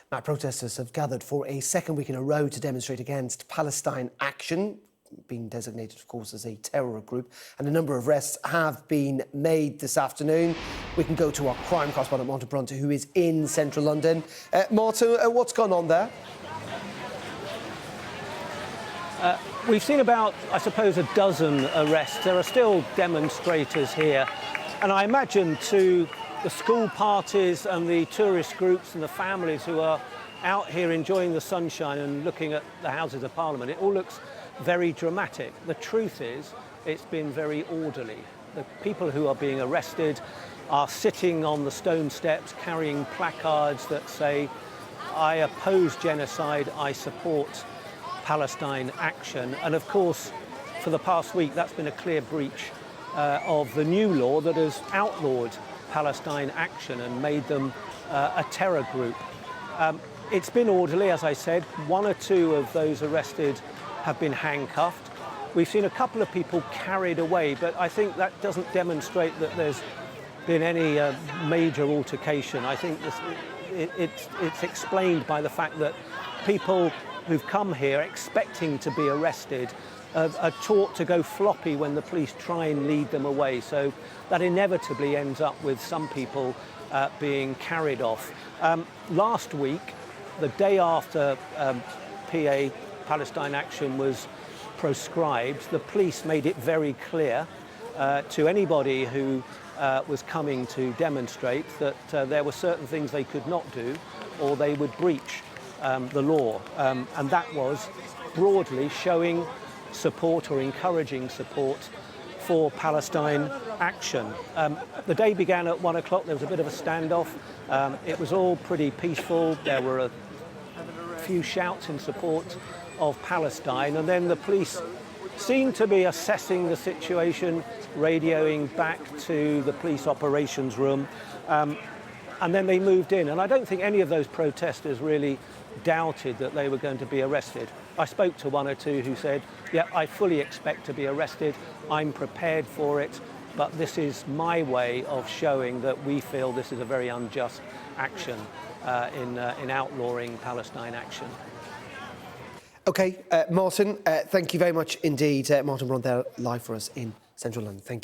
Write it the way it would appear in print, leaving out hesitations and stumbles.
Now, protesters have gathered for a second week in a row to demonstrate against Palestine Action, being designated, of course, as a terror group, and a number of arrests have been made this afternoon. We can go to our crime correspondent, Martin Bronte, who is in central London. Martin, what's gone on there? We've seen about, I suppose, a dozen arrests. There are still demonstrators here. And I imagine to the school parties and the tourist groups and the families who are out here enjoying the sunshine and looking at the Houses of Parliament, it all looks very dramatic. The truth is, it's been very orderly. The people who are being arrested are sitting on the stone steps carrying placards that say, "I oppose genocide, I support Palestine Action." And of course, for the past week, that's been a clear breach of the new law that has outlawed Palestine Action and made them a terror group. It's been orderly, as I said. One or two of those arrested have been handcuffed. We've seen a couple of people carried away, but I think that doesn't demonstrate that there's been any major altercation. I think it's explained by the fact that people who've come here expecting to be arrested are taught to go floppy when the police try and lead them away. So that inevitably ends up with some people being carried off. Last week, the day after Palestine Action was proscribed, the police made it very clear to anybody who was coming to demonstrate that there were certain things they could not do or they would breach the law. And that was broadly showing support or encouraging support for Palestine Action. The day began at 1 o'clock. There was a bit of a standoff. It was all pretty peaceful. There were a few shouts in support of Palestine, and then the police seemed to be assessing the situation, radioing back to the police operations room, and then they moved in. And I don't think any of those protesters really doubted that they were going to be arrested. I spoke to one or two who said, yeah, I fully expect to be arrested. I'm prepared for it. But this is my way of showing that we feel this is a very unjust action in outlawing Palestine Action. OK, Martin, thank you very much indeed. Martin Bronte live for us in central London. Thank you.